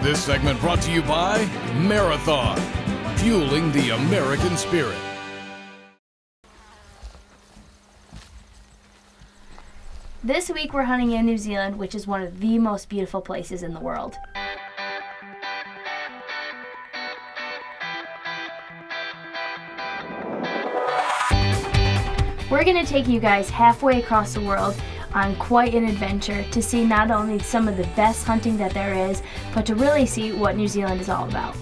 This segment brought to you by Marathon, fueling the American spirit. This week we're hunting in New Zealand, which is one of the most beautiful places in the world. We're going to take you guys halfway across the world on quite an adventure to see not only some of the best hunting that there is, but to really see what New Zealand is all about.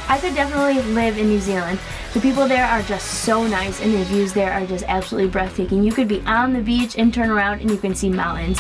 I could definitely live in New Zealand. The people there are just so nice and the views there are just absolutely breathtaking. You could be on the beach and turn around and you can see mountains.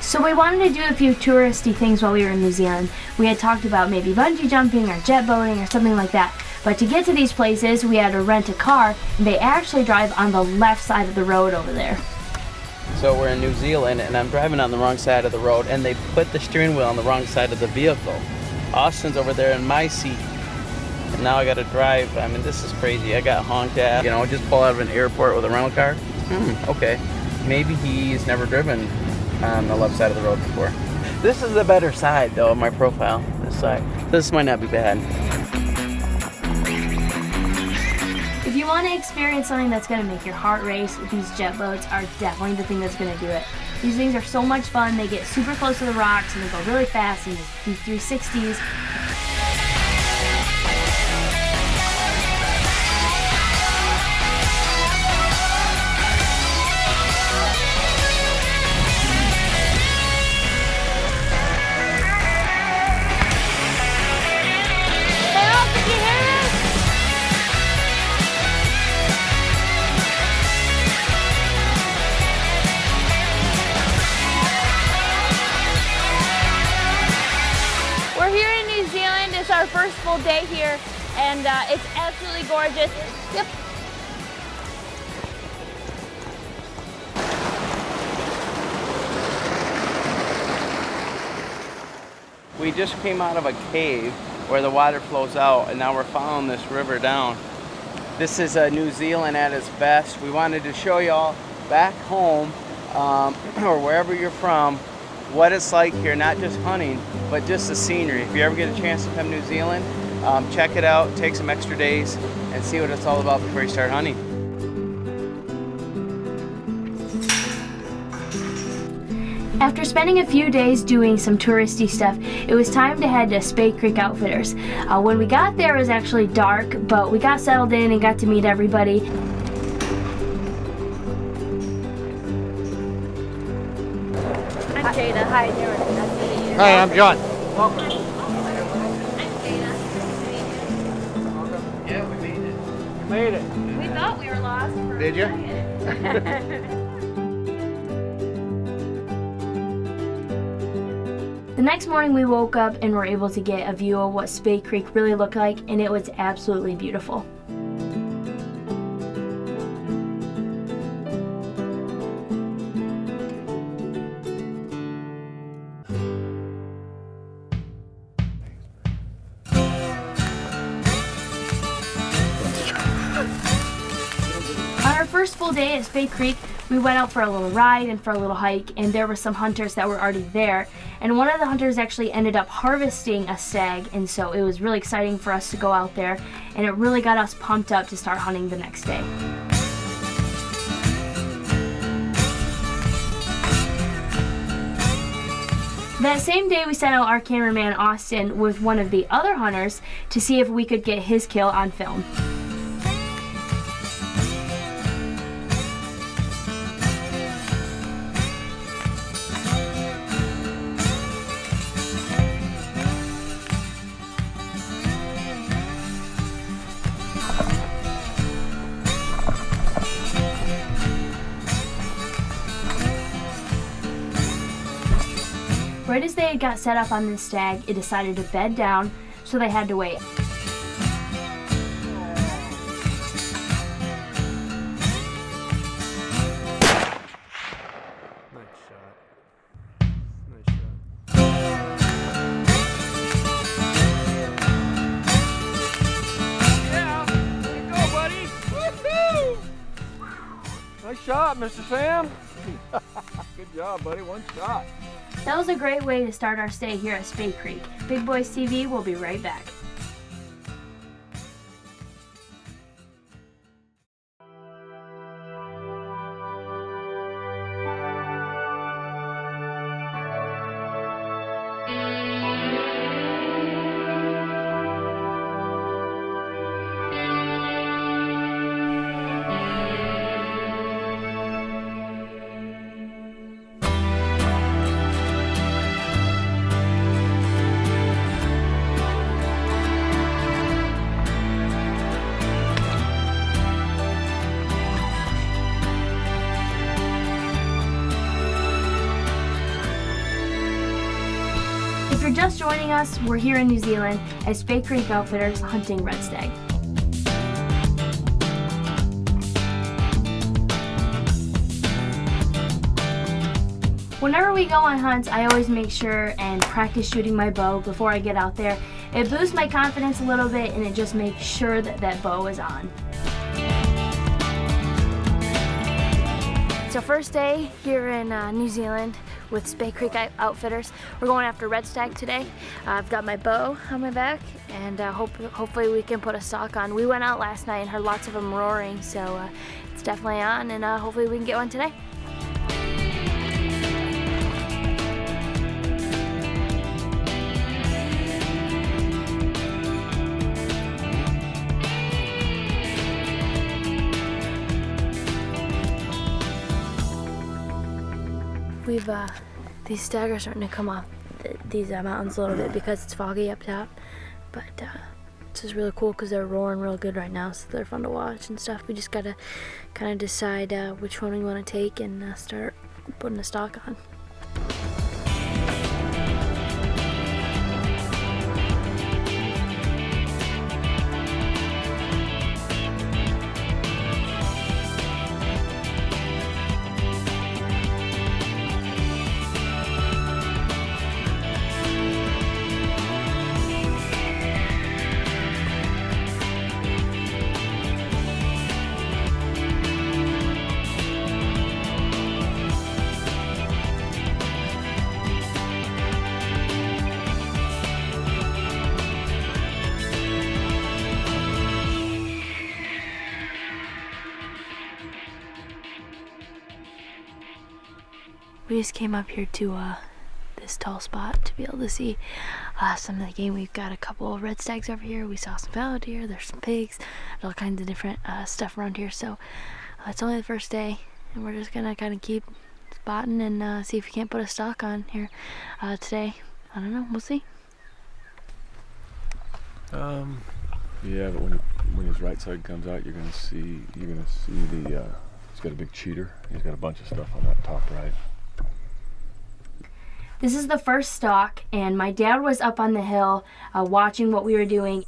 So we wanted to do a few touristy things while we were in New Zealand. We had talked about maybe bungee jumping or jet boating or something like that. But to get to these places, we had to rent a car, and they actually drive on the left side of the road over there. So we're in New Zealand, and I'm driving on the wrong side of the road, and they put the steering wheel on the wrong side of the vehicle. Austin's over there in my seat, and now I got to drive. I mean, this is crazy. I got honked at. You know, just pull out of an airport with a rental car. Okay, maybe he's never driven on the left side of the road before. This is the better side though of my profile, this side. This might not be bad. If you want to experience something that's going to make your heart race, these jet boats are definitely the thing that's going to do it. These things are so much fun. They get super close to the rocks and they go really fast and do 360s. It's our first full day here, and it's absolutely gorgeous. Yep. We just came out of a cave where the water flows out, and now we're following this river down. This is New Zealand at its best. We wanted to show y'all back home, or wherever you're from, what it's like here, not just hunting, but just the scenery. If you ever get a chance to come to New Zealand, check it out, take some extra days, and see what it's all about before you start hunting. After spending a few days doing some touristy stuff, it was time to head to Spade Creek Outfitters. When we got there, it was actually dark, but we got settled in and got to meet everybody. I'm Jada. Hi, Darren. Nice to meet you. Hi, I'm John. I'm Jada. Yeah, we made it. You made it. We thought we were lost. Did you? The next morning we woke up and were able to get a view of what Spade Creek really looked like, and it was absolutely beautiful. On our first full day at Spade Creek, we went out for a little ride and for a little hike, and there were some hunters that were already there, and one of the hunters actually ended up harvesting a stag, and so it was really exciting for us to go out there, and it really got us pumped up to start hunting the next day. That same day, we sent out our cameraman Austin with one of the other hunters to see if we could get his kill on film. Right as they got set up on this stag, it decided to bed down, so they had to wait. Nice shot. Nice shot. Yeah, there you go, buddy. Woohoo! Nice shot, Mr. Sam. Good job, buddy. One shot. That was a great way to start our stay here at Spade Creek. Big Boys TV will be right back. If you're just joining us, we're here in New Zealand at Spade Creek Outfitters hunting red stag. Whenever we go on hunts, I always make sure and practice shooting my bow before I get out there. It boosts my confidence a little bit, and it just makes sure that that bow is on. So first day here in New Zealand with Spade Creek Outfitters. We're going after red stag today. I've got my bow on my back, and hopefully we can put a stalk on. We went out last night and heard lots of them roaring, so it's definitely on, and hopefully we can get one today. These stag are starting to come off these mountains a little bit because it's foggy up top, but it's just really cool because they're roaring real good right now, so they're fun to watch and stuff. We just gotta kind of decide which one we want to take and start putting a stalk on. We just came up here to this tall spot to be able to see some of the game. We've got a couple of red stags over here. We saw some fallow deer. There's some pigs. There's all kinds of different stuff around here. So it's only the first day, and we're just gonna kind of keep spotting and see if we can't put a stalk on here today. I don't know. We'll see. Yeah, but when his right side comes out, you're gonna see the he's got a big cheater. He's got a bunch of stuff on that top right. This is the first stalk, and my dad was up on the hill watching what we were doing.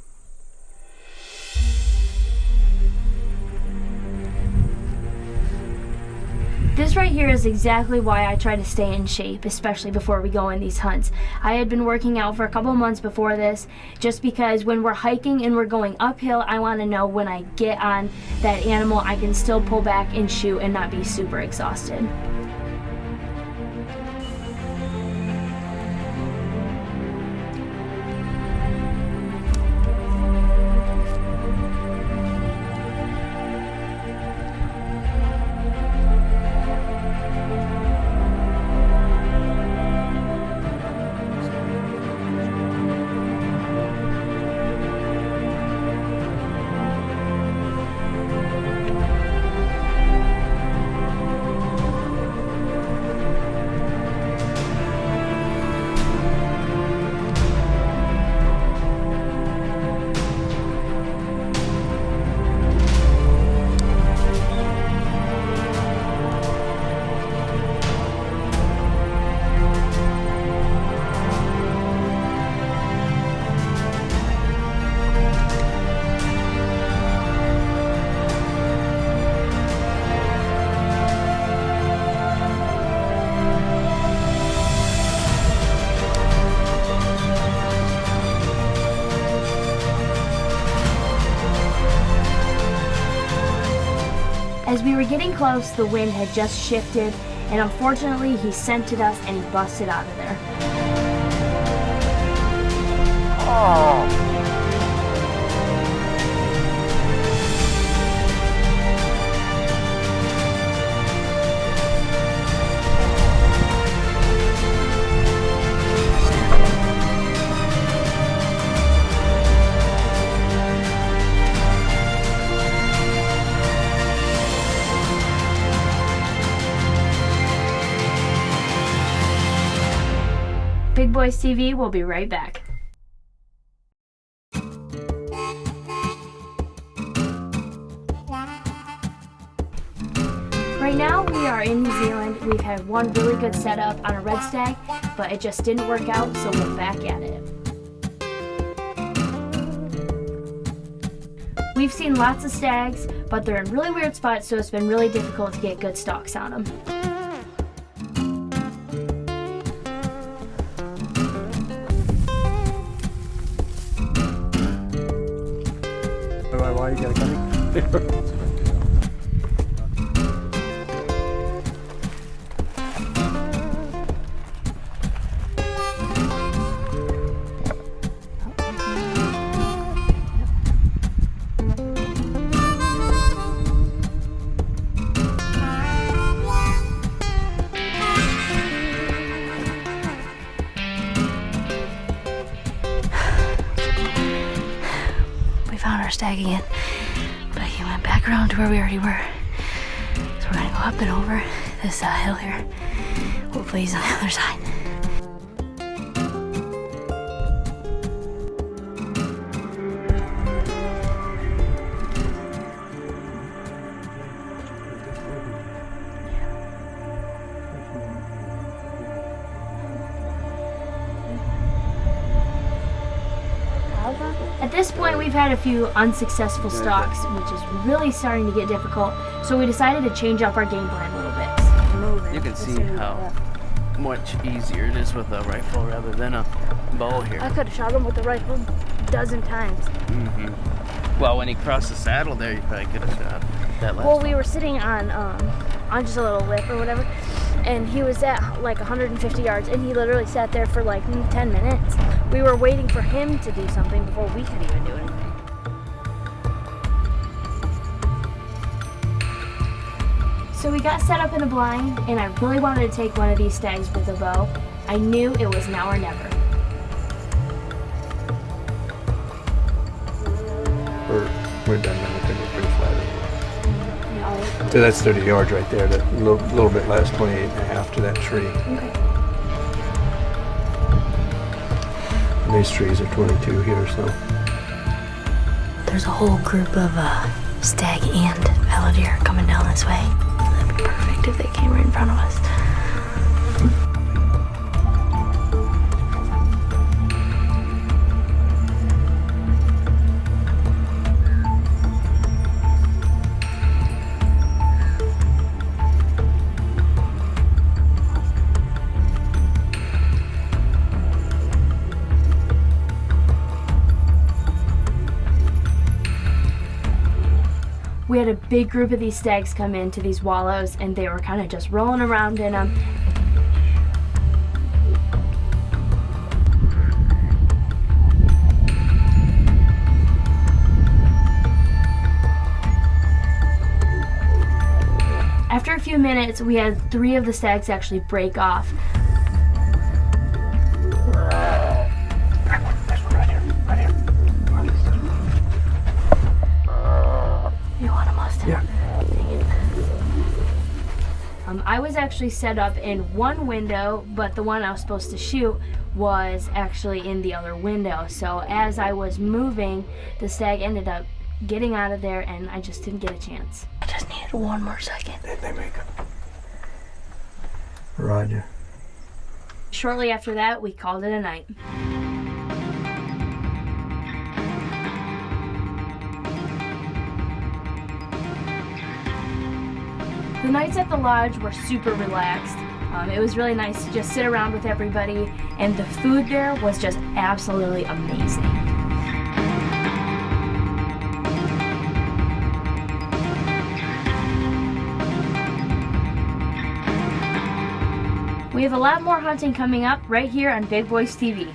This right here is exactly why I try to stay in shape, especially before we go on these hunts. I had been working out for a couple months before this, just because when we're hiking and we're going uphill, I want to know when I get on that animal, I can still pull back and shoot and not be super exhausted. As we were getting close, the wind had just shifted, and unfortunately he scented us and he busted out of there. Oh. Big Boys TV will be right back. Right now we are in New Zealand. We've had one really good setup on a red stag, but it just didn't work out, so we're back at it. We've seen lots of stags, but they're in really weird spots, so it's been really difficult to get good stalks on them. Why you got a gun? Stag again, but he went back around to where we already were. So we're gonna go up and over this hill here. Hopefully he's on the other side. At this point, we've had a few unsuccessful stalks, which is really starting to get difficult, so we decided to change up our game plan a little bit. You can see how much easier it is with a rifle rather than a bow here. I could have shot him with the rifle a dozen times. Well, when he crossed the saddle there, you probably could have shot that last Well, we one. were sitting on just a little lip or whatever, and he was at like 150 yards, and he literally sat there for like 10 minutes. We were waiting for him to do something before we could even do anything. So we got set up in a blind, and I really wanted to take one of these stags with a bow. I knew it was now or never. We're done now. I think we're pretty flat. So that's 30 yards right there. That little bit less, 28 and a half to that tree. Okay. And these trees are 22 here, so. There's a whole group of stag and fallow deer coming down this way. That'd be perfect if they came right in front of us. We had a big group of these stags come into these wallows, and they were kind of just rolling around in them. After a few minutes, we had 3 of the stags actually break off. Yeah. I was actually set up in one window, but the one I was supposed to shoot was actually in the other window. So as I was moving, the stag ended up getting out of there, and I just didn't get a chance. I just needed one more second. They make it. Roger. Shortly after that, we called it a night. The nights at the lodge were super relaxed. It was really nice to just sit around with everybody, and the food there was just absolutely amazing. We have a lot more hunting coming up right here on Big Boys TV.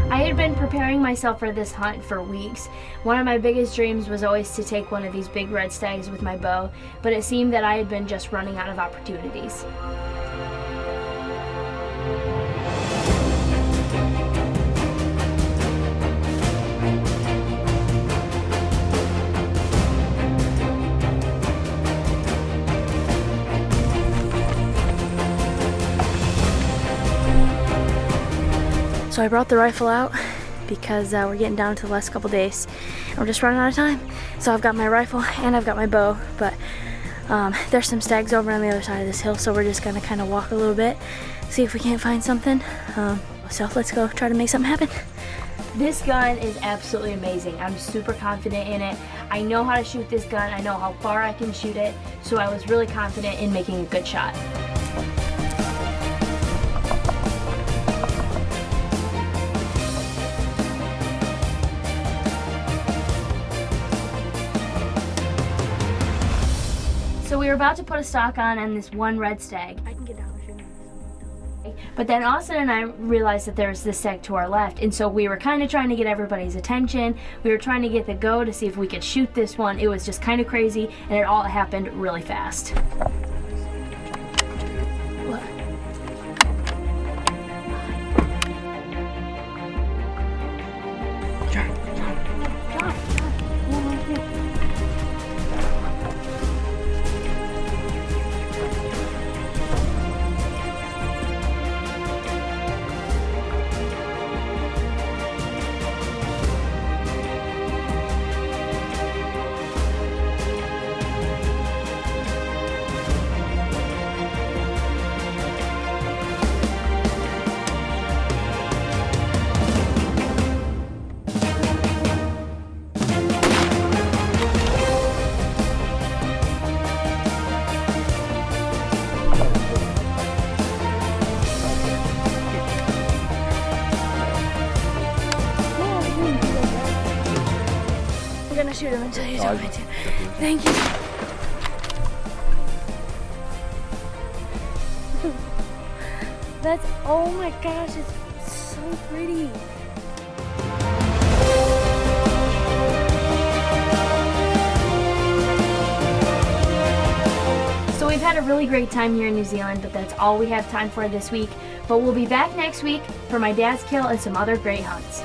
I had been preparing myself for this hunt for weeks. One of my biggest dreams was always to take one of these big red stags with my bow, but it seemed that I had been just running out of opportunities. So I brought the rifle out because we're getting down to the last couple days. I'm just running out of time. So I've got my rifle and I've got my bow, but there's some stags over on the other side of this hill, so we're just gonna kind of walk a little bit, see if we can't find something. So let's go try to make something happen. This gun is absolutely amazing. I'm super confident in it. I know how to shoot this gun. I know how far I can shoot it, so I was really confident in making a good shot. So we were about to put a stock on this one red stag. I can get down with you. But then Austin and I realized that there was this stag to our left, and so we were kind of trying to get everybody's attention. We were trying to get the go to see if we could shoot this one. It was just kind of crazy, and it all happened really fast. shoot him until you Oh, tell me to. Thank you. That's, oh my gosh, it's so pretty. So we've had a really great time here in New Zealand, but that's all we have time for this week. But we'll be back next week for my dad's kill and some other great hunts.